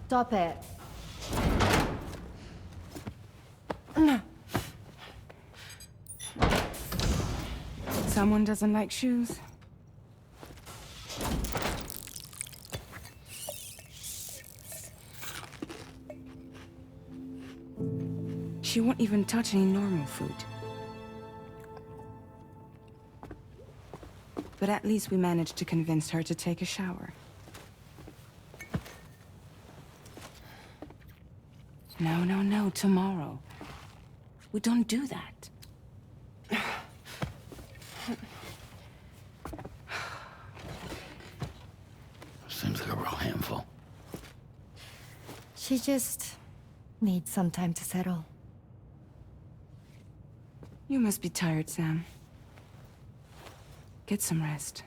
Stop it. Someone doesn't like shoes? She won't even touch any normal food. But at least we managed to convince her to take a shower. No, no, no, tomorrow. We don't do that. Seems like a real handful. She just needs some time to settle. You must be tired, Sam. Get some rest.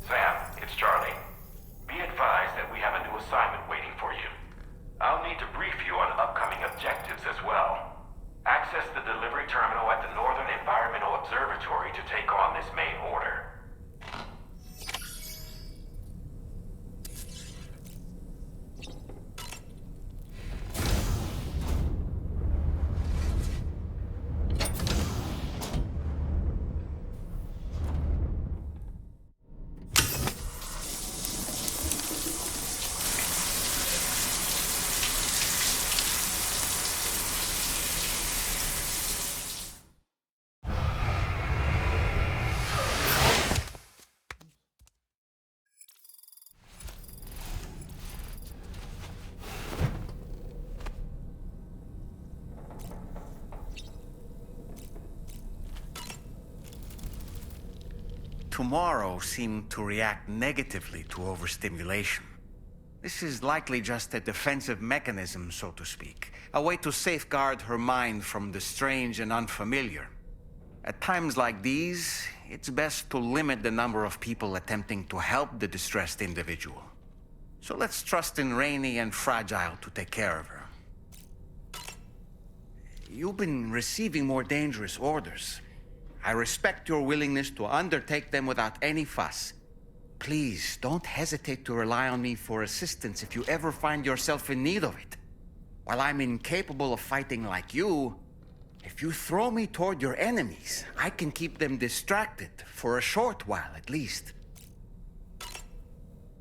Sam, it's Charlie. Be advised that we have a new assignment waiting for you. I'll need to brief you on upcoming objectives as well. Access the delivery terminal at the Northern Environmental Observatory to take on this main order. Tomorrow seemed to react negatively to overstimulation. This is likely just a defensive mechanism, so to speak. A way to safeguard her mind from the strange and unfamiliar. At times like these, it's best to limit the number of people attempting to help the distressed individual. So let's trust in Rainey and Fragile to take care of her. You've been receiving more dangerous orders. I respect your willingness to undertake them without any fuss. Please, don't hesitate to rely on me for assistance if you ever find yourself in need of it. While I'm incapable of fighting like you, if you throw me toward your enemies, I can keep them distracted, for a short while at least.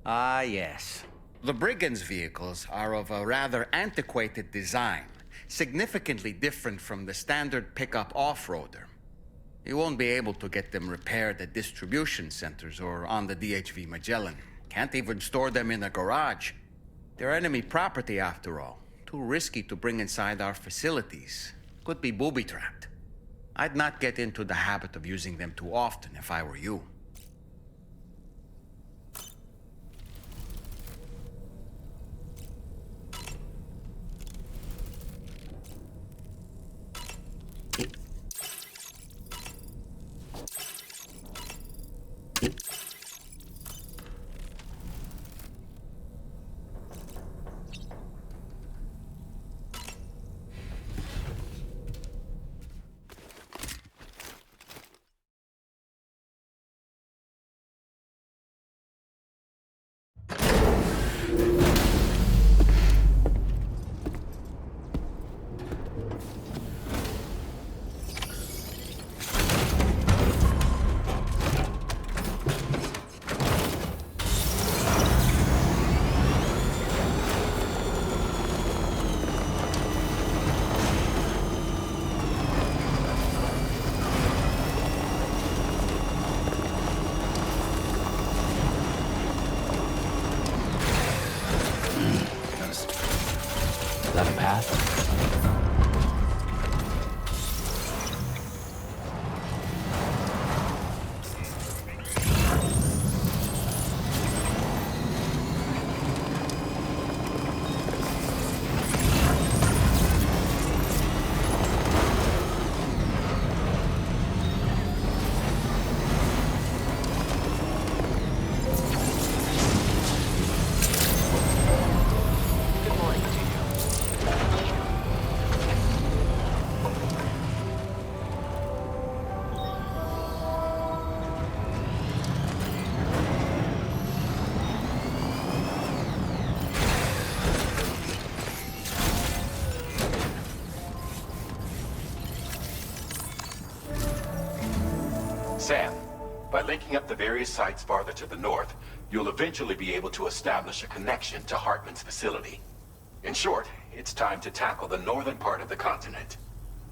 Ah, yes. The Brigands' vehicles are of a rather antiquated design, significantly different from the standard pickup off-roader. You won't be able to get them repaired at distribution centers or on the DHV Magellan. Can't even store them in a garage. They're enemy property after all. Too risky to bring inside our facilities. Could be booby-trapped. I'd not get into the habit of using them too often if I were you. path. Sam, by linking up the various sites farther to the north, you'll eventually be able to establish a connection to Hartman's facility. In short, it's time to tackle the northern part of the continent.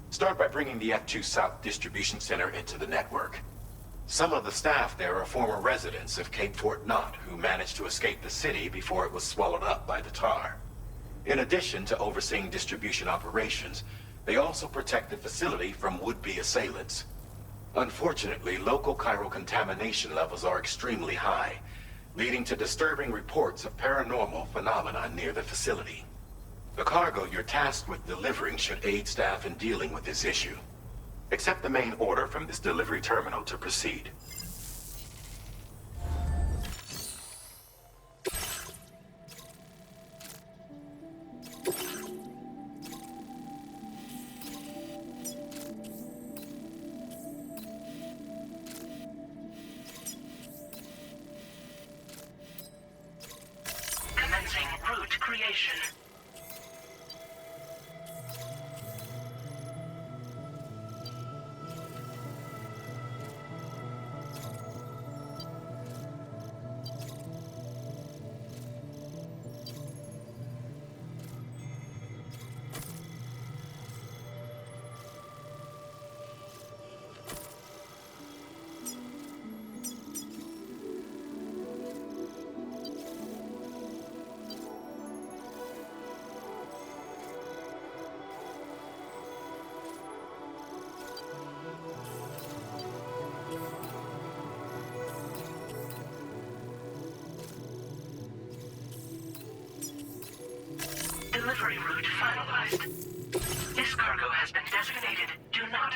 Start by bringing the F2 South Distribution Center into the network. Some of the staff there are former residents of Cape Fort Knott who managed to escape the city before it was swallowed up by the tar. In addition to overseeing distribution operations, they also protect the facility from would-be assailants. Unfortunately, local chiral contamination levels are extremely high, leading to disturbing reports of paranormal phenomena near the facility. The cargo you're tasked with delivering should aid staff in dealing with this issue. Accept the main order from this delivery terminal to proceed. Commencing route creation. Delivery route finalized. This cargo has been designated Do Not.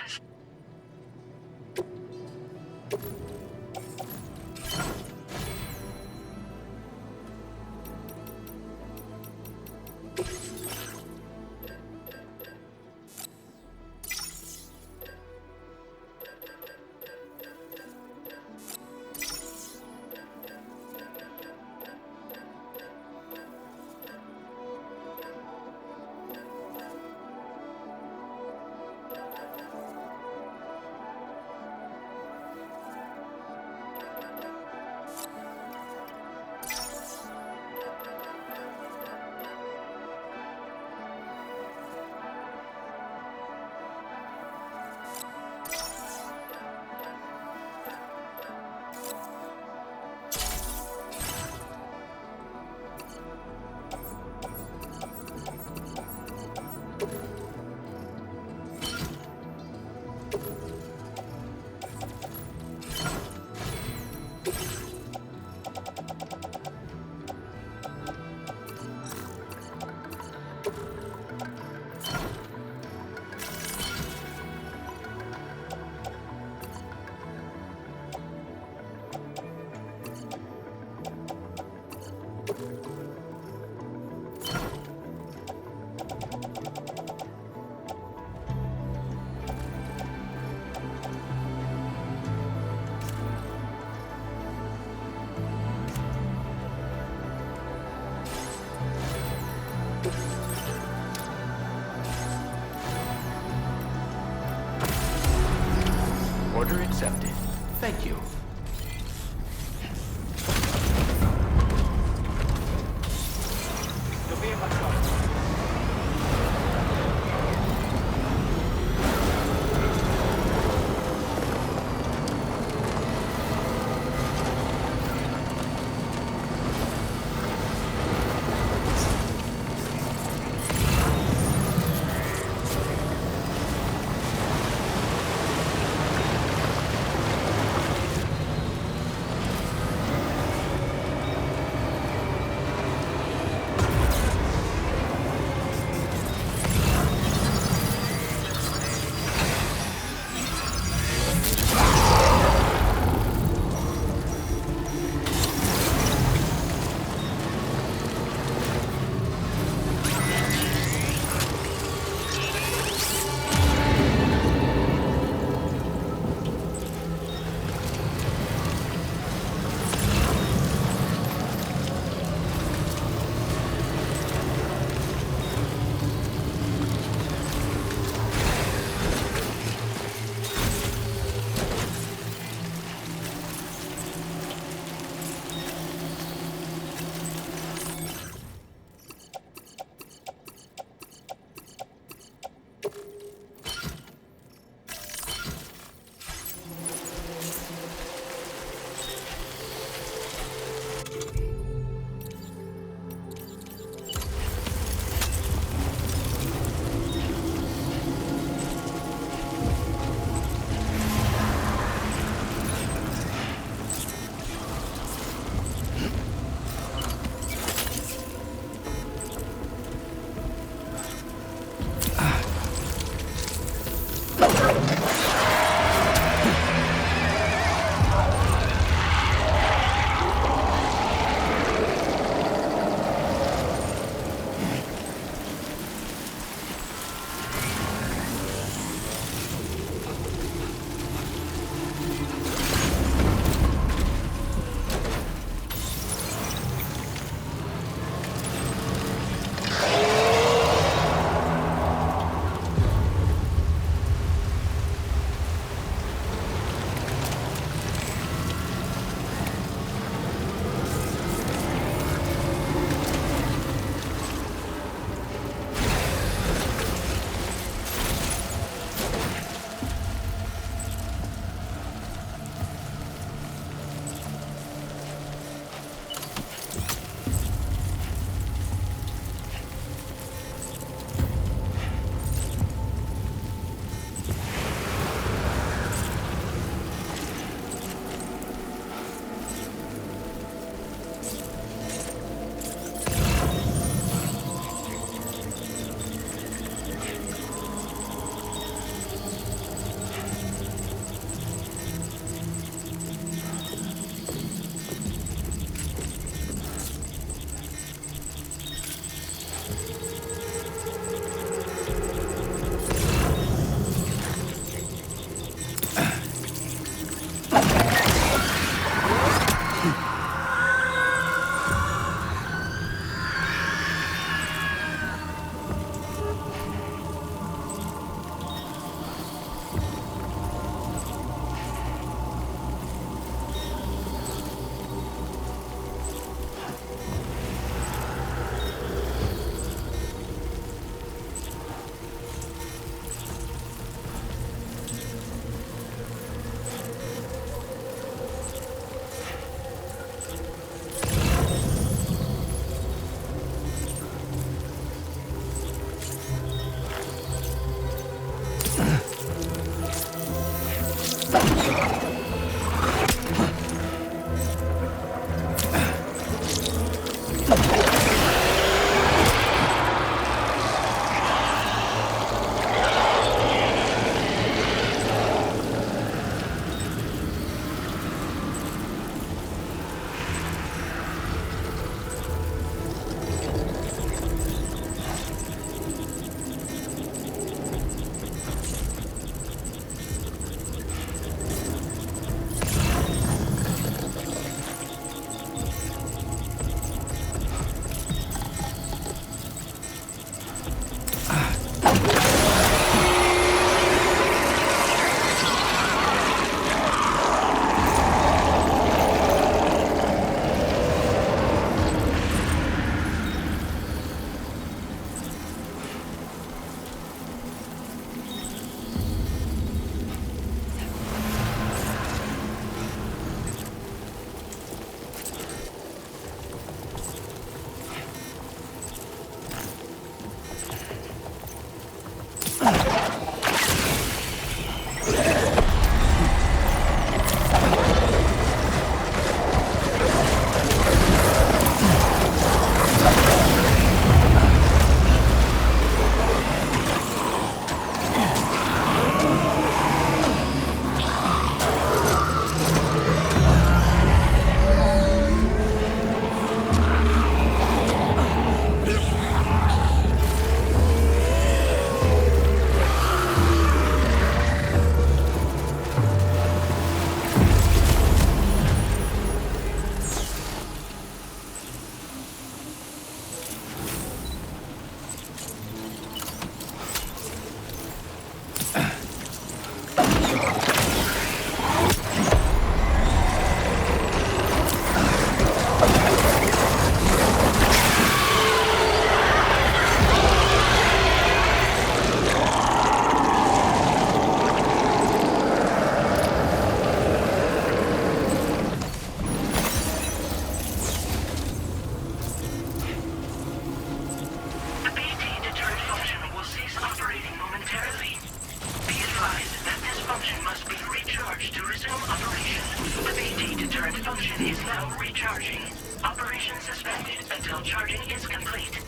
Is now recharging. Operation suspended until charging is complete.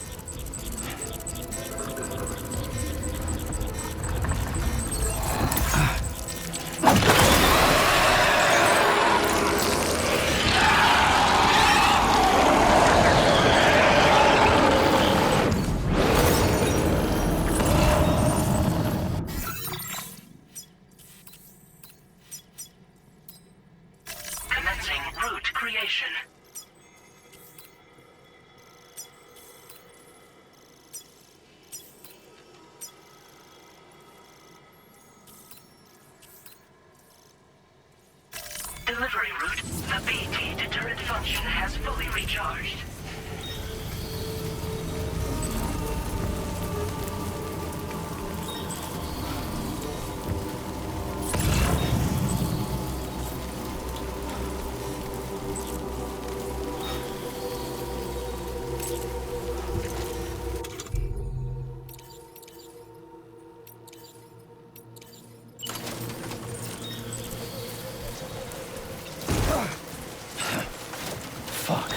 Commencing route creation. Delivery route. The BT deterrent function has fully recharged. Fuck.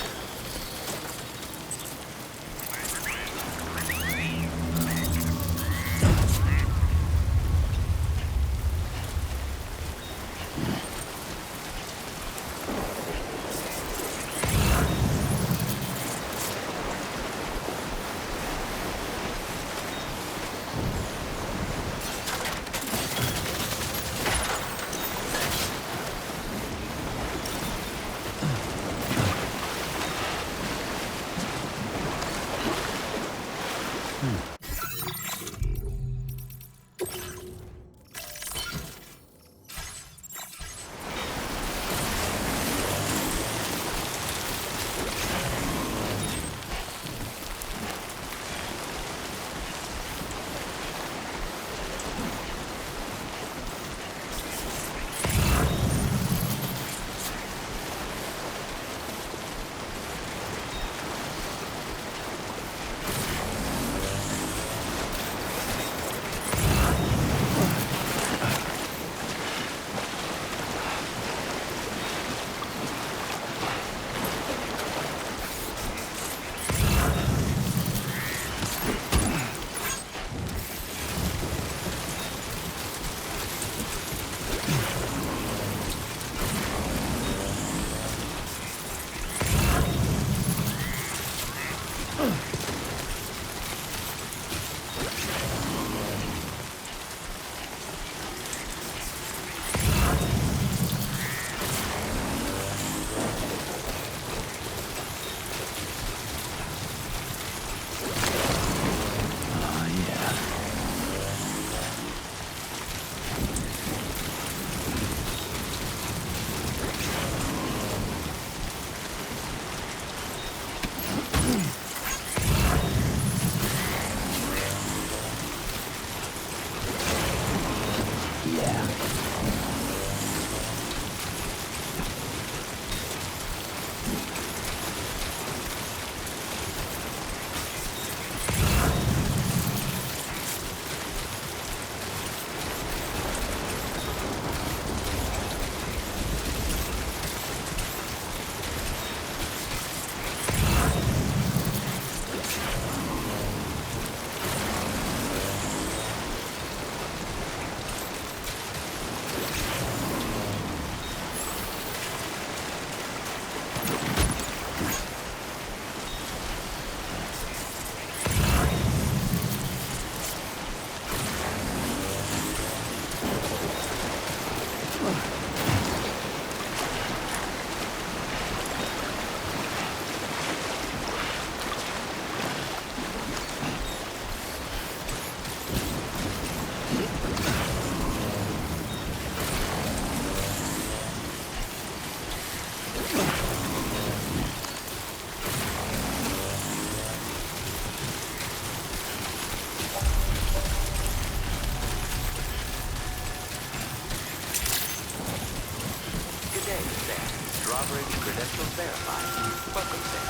Credentials verified. Welcome, Sam.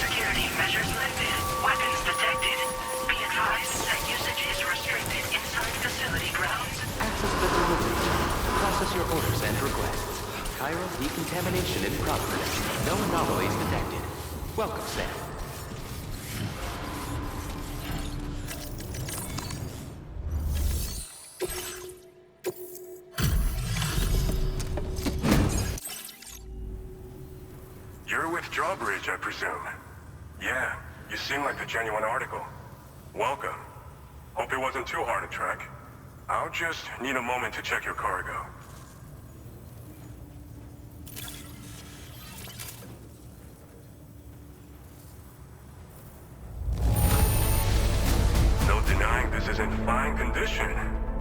Security measures lifted. Weapons detected. Be advised that usage is restricted inside facility grounds. Access the delivery team. Process your orders and requests. Chiral decontamination in progress. No anomalies detected. Welcome, Sam. You're with Drawbridge, I presume. Yeah, you seem like a genuine article. Welcome. Hope it wasn't too hard to track. I'll just need a moment to check your cargo. No denying this is in fine condition.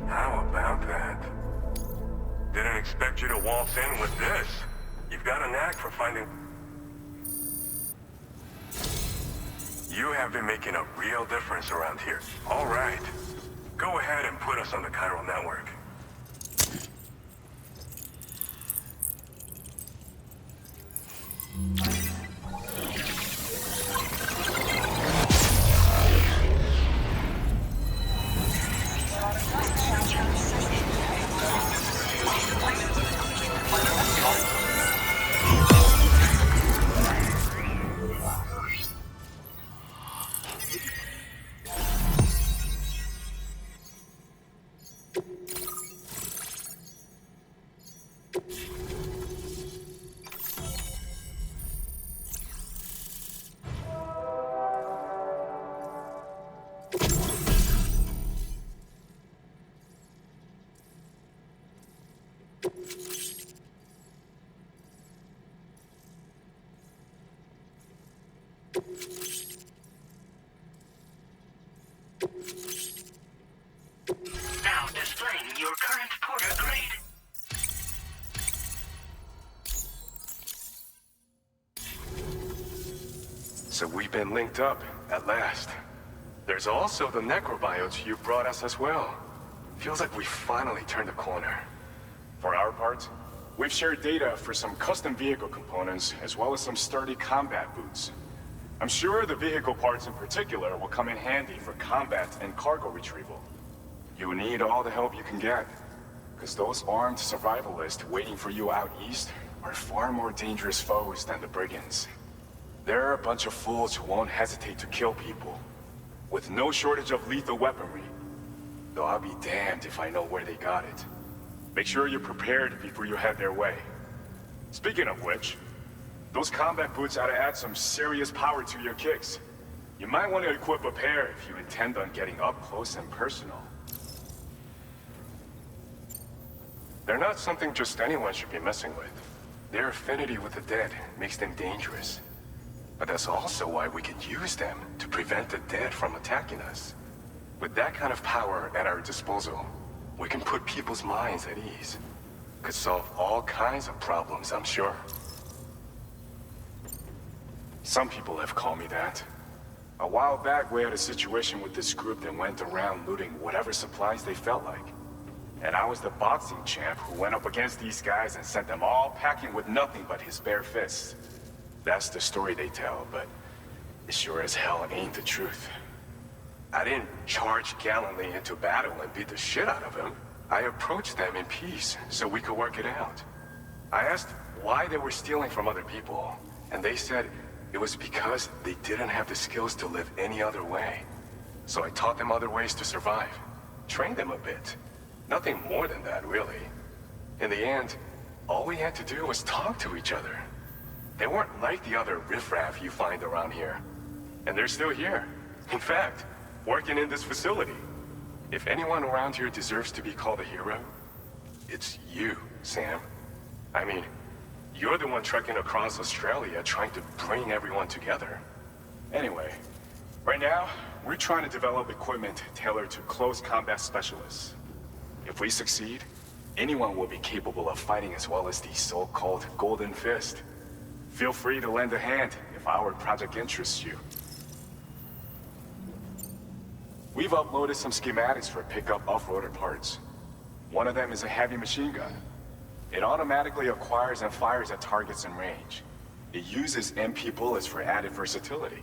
How about that? Didn't expect you to waltz in with this. You've got a knack for finding... You have been making a real difference around here. All right. Go ahead and put us on the chiral network. Now displaying your current porter grade. So we've been linked up, at last. There's also the necrobiotes you brought us as well. Feels like we finally turned a corner. For our part, we've shared data for some custom vehicle components, as well as some sturdy combat boots. I'm sure the vehicle parts in particular will come in handy for combat and cargo retrieval. You need all the help you can get, because those armed survivalists waiting for you out east are far more dangerous foes than the brigands. They're a bunch of fools who won't hesitate to kill people, with no shortage of lethal weaponry. Though I'll be damned if I know where they got it. Make sure you're prepared before you head their way. Speaking of which, those combat boots ought to add some serious power to your kicks. You might want to equip a pair if you intend on getting up close and personal. They're not something just anyone should be messing with. Their affinity with the dead makes them dangerous. But that's also why we can use them to prevent the dead from attacking us. With that kind of power at our disposal, we can put people's minds at ease. Could solve all kinds of problems, I'm sure. Some people have called me that. A while back, we had a situation with this group that went around looting whatever supplies they felt like. And I was the boxing champ who went up against these guys and sent them all packing with nothing but his bare fists. That's the story they tell, but it sure as hell ain't the truth. I didn't charge gallantly into battle and beat the shit out of them. I approached them in peace so we could work it out. I asked why they were stealing from other people, and they said it was because they didn't have the skills to live any other way. So I taught them other ways to survive, trained them a bit. Nothing more than that, really. In the end, all we had to do was talk to each other. They weren't like the other riffraff you find around here. And they're still here. In fact, working in this facility. If anyone around here deserves to be called a hero, it's you, Sam. I mean, you're the one trekking across Australia trying to bring everyone together. Anyway, right now, we're trying to develop equipment tailored to close combat specialists. If we succeed, anyone will be capable of fighting as well as the so-called Golden Fist. Feel free to lend a hand if our project interests you. We've uploaded some schematics for pickup off-roader parts. One of them is a heavy machine gun. It automatically acquires and fires at targets in range. It uses MP bullets for added versatility.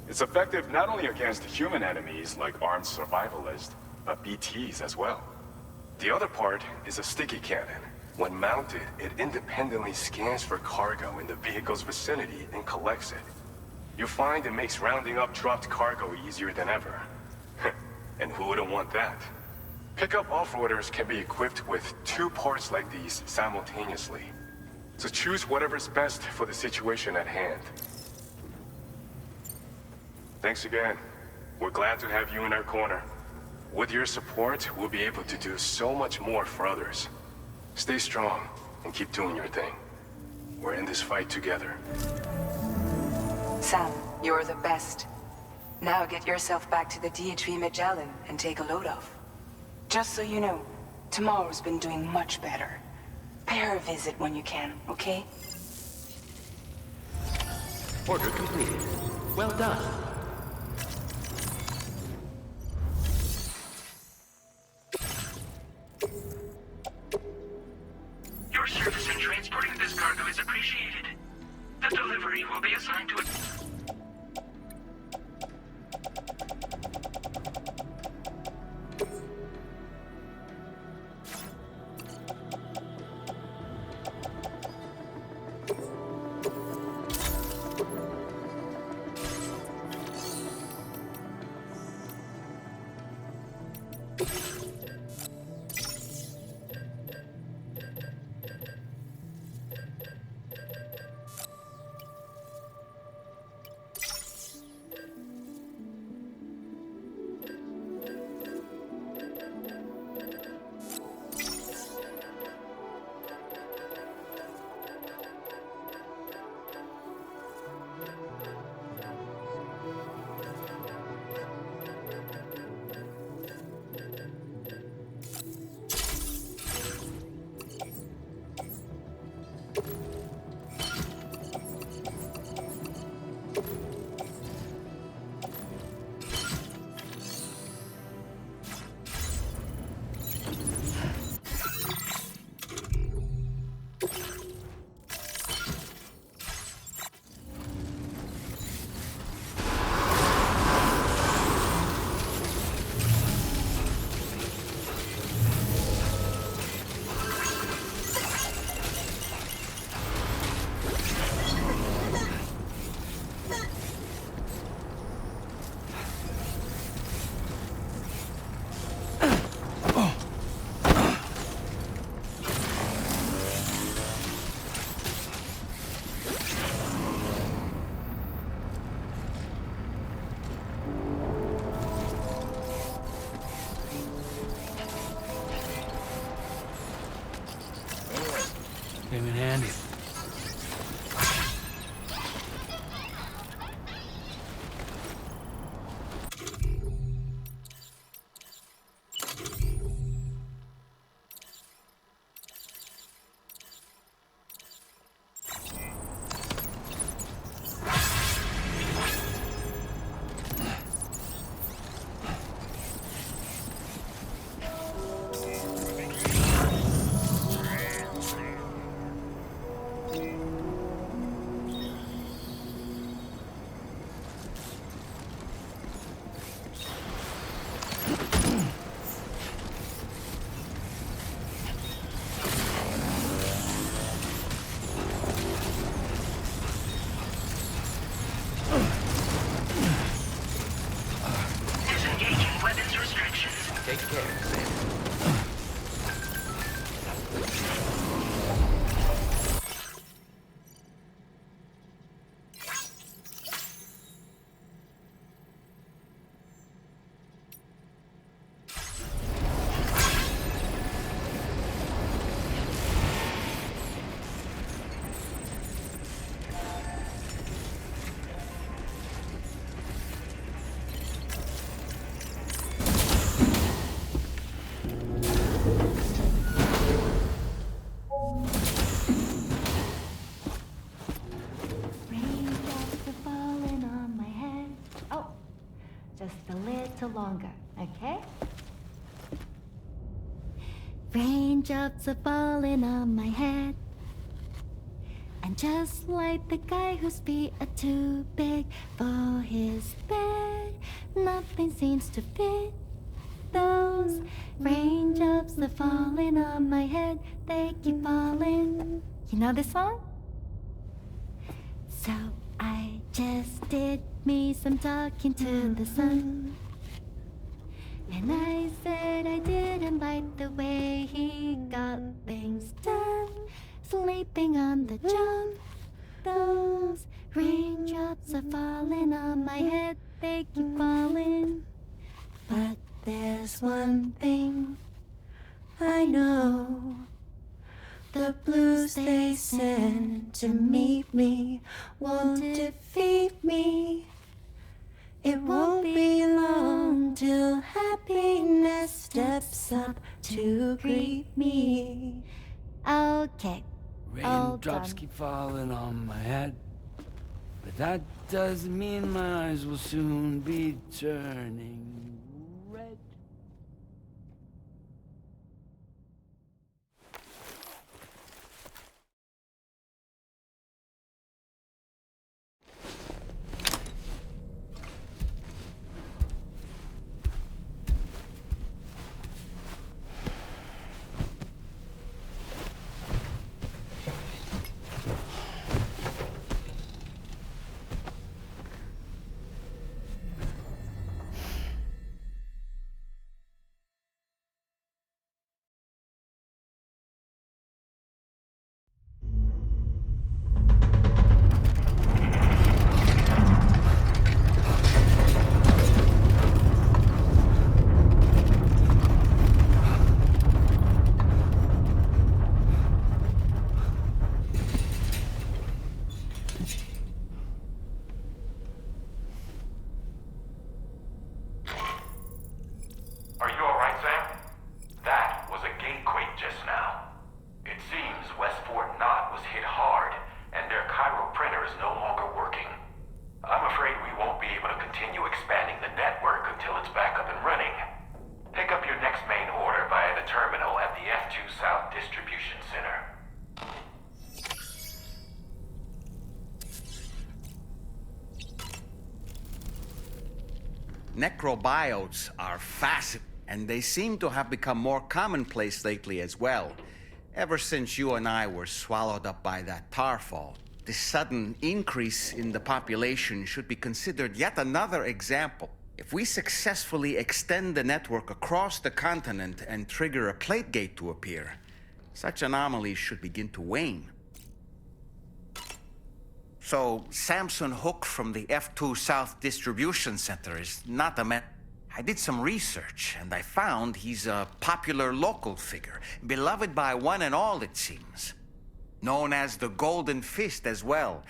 It's effective not only against human enemies like armed survivalists, but BTs as well. The other part is a sticky cannon. When mounted, it independently scans for cargo in the vehicle's vicinity and collects it. You'll find it makes rounding up dropped cargo easier than ever. And who wouldn't want that? Pickup off-roaders can be equipped with 2 parts like these simultaneously. So choose whatever's best for the situation at hand. Thanks again. We're glad to have you in our corner. With your support, we'll be able to do so much more for others. Stay strong and keep doing your thing. We're in this fight together. Sam, you're the best. Now get yourself back to the DHV Magellan and take a load off. Just so you know, Tomorrow's been doing much better. Pay her a visit when you can, okay? Order completed. Well done. Your service in transporting this cargo is appreciated. The delivery will be assigned to a... Came in handy. Disengaging weapons restrictions. Take care, Sam. Raindrops are falling on my head. Oh, just a little longer, okay? Raindrops are falling on my head. And just like the guy whose feet are too big for his bed, nothing seems to fit. Those raindrops are falling on my head, they keep falling. You know this song? So I just did me some talking to the sun. And I said I didn't like the way he got things done. Sleeping on the job. Those raindrops are falling on my head, they keep falling. But there's one thing I know. The blues they send to meet me won't defeat me. It won't be long till happiness steps up to greet me. Okay. Raindrops keep falling on my head, but that doesn't mean my eyes will soon be turning red. Are you alright, Sam? That was a gatequake just now. It seems West Fort Knott was hit hard, and their Cairo printer is no longer working. I'm afraid we won't be able to continue expanding the network until it's back up and running. Pick up your next main order via the terminal at the F2 South Distribution Center. Necrobiotes are fascinating, and they seem to have become more commonplace lately as well. Ever since you and I were swallowed up by that tarfall, this sudden increase in the population should be considered yet another example. If we successfully extend the network across the continent and trigger a plate gate to appear, such anomalies should begin to wane. So, Samson Hook from the F2 South Distribution Center is not a man. I did some research, and I found he's a popular local figure, beloved by one and all, it seems. Known as the Golden Fist as well.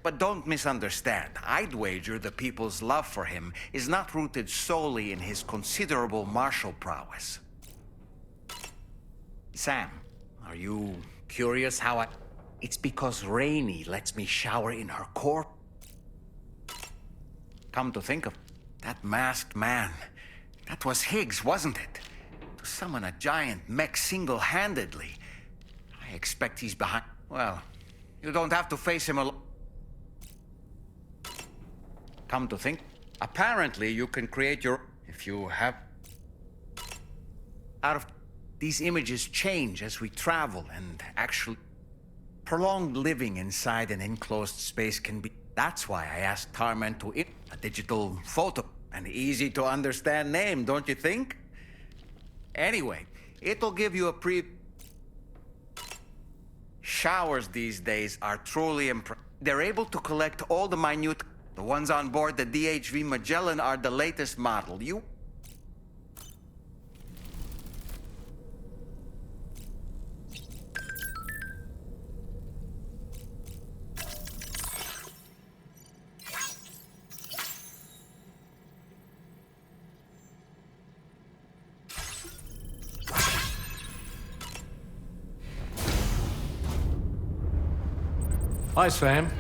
But don't misunderstand. I'd wager the people's love for him is not rooted solely in his considerable martial prowess. Sam, are you curious how I... It's because Rainey lets me shower in her corpse. Come to think of that masked man, that was Higgs, wasn't it? To summon a giant mech single-handedly. I expect he's behind... Well, you don't have to face him alone. Come to think, apparently you can create your... If you have... Out of... These images change as we travel, and actually... Prolonged living inside an enclosed space can be... That's why I asked Tarman to... A digital photo. An easy-to-understand name, don't you think? Anyway, it'll give you a Showers these days are truly They're able to collect all the minute... The ones on board the DHV Magellan are the latest model. Hi, Sam.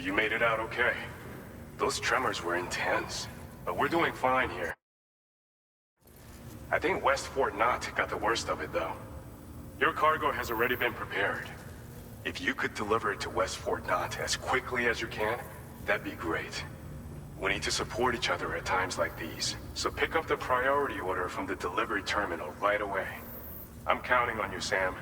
you made it out okay. Those tremors were intense, but we're doing fine here. I think West Fort Knott got the worst of it, though. Your cargo has already been prepared. If you could deliver it to West Fort Knott as quickly as you can, that'd be great. We need to support each other at times like these, so pick up the priority order from the delivery terminal right away. I'm counting on you, Sam.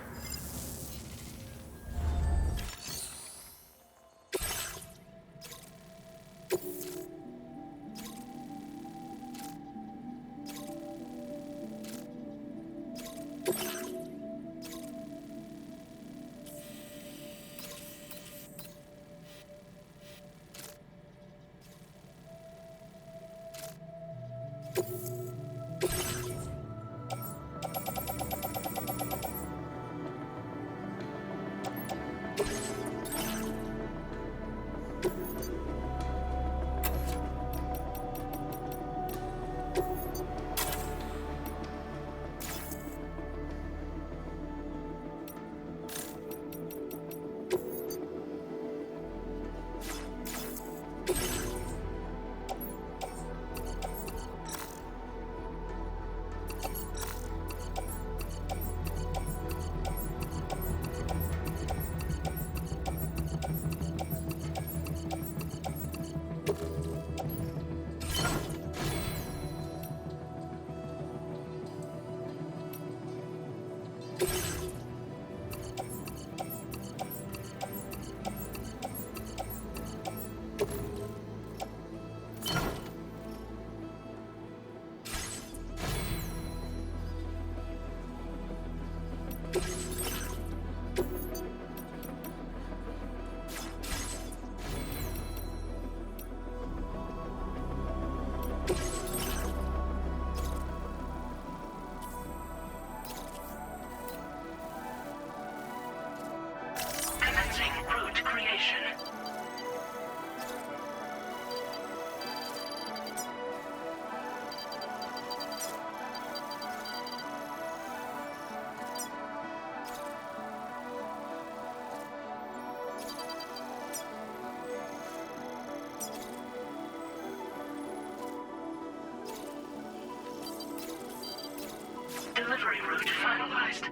Delivery route finalized.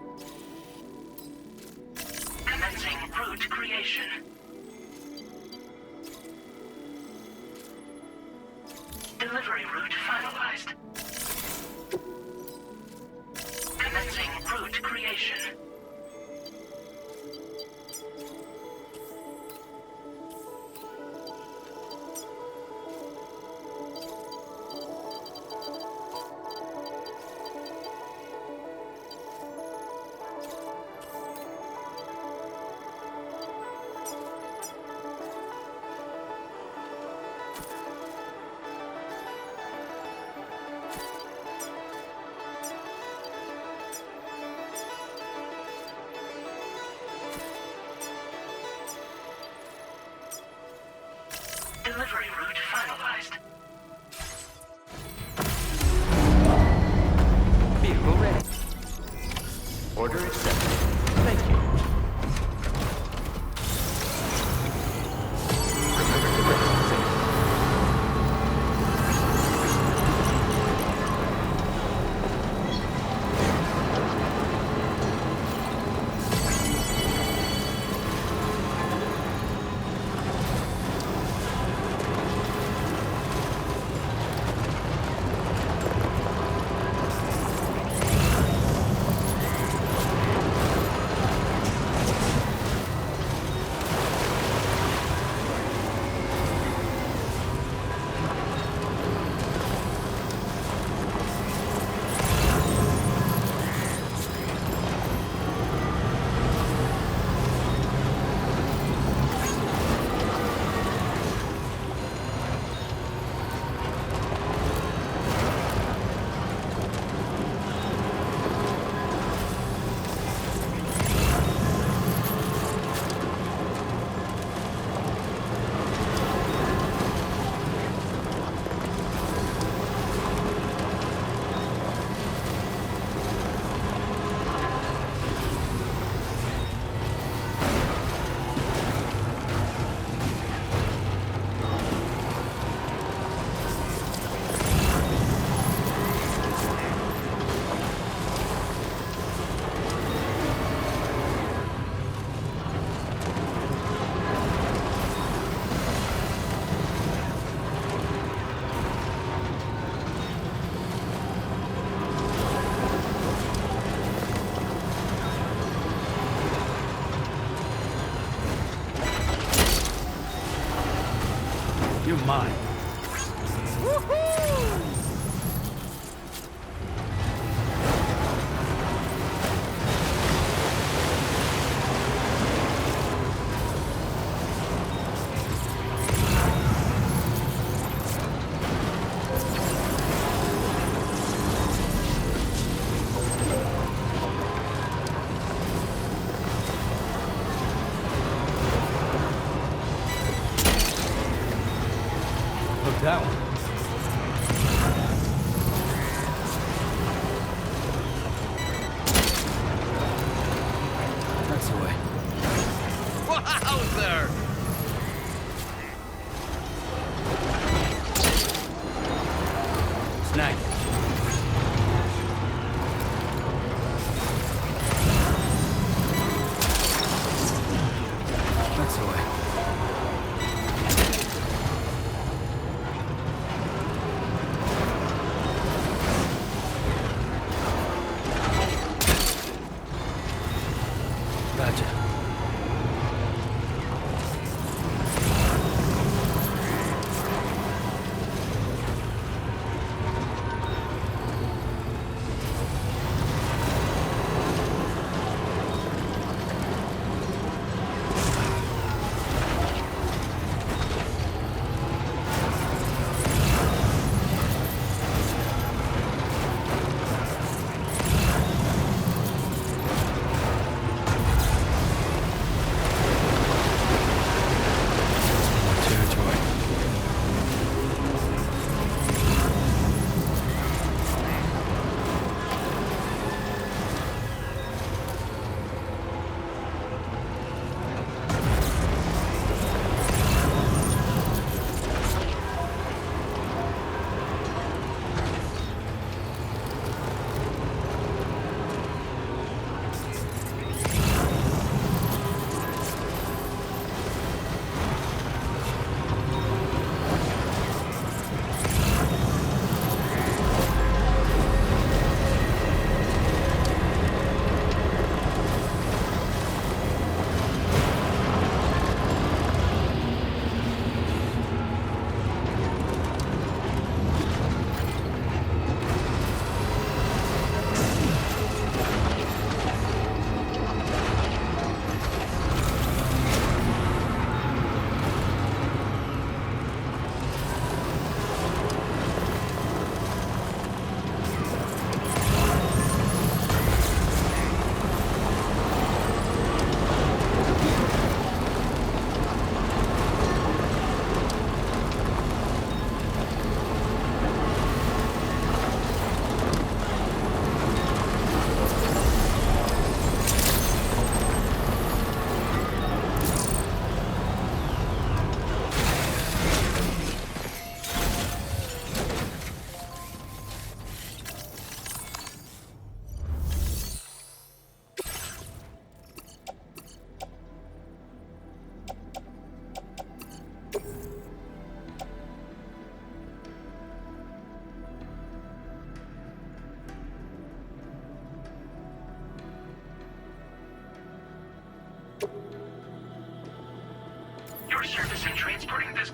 Commencing route creation. Delivery route finalized. Commencing route creation. Delivery route finalized. Vehicle ready. Order accepted. Thank you. Remember to rest safe. mine. Look, that one. That's the way. Wowzer! Snag. That's the way. Gotcha. Territory. Your service in transporting this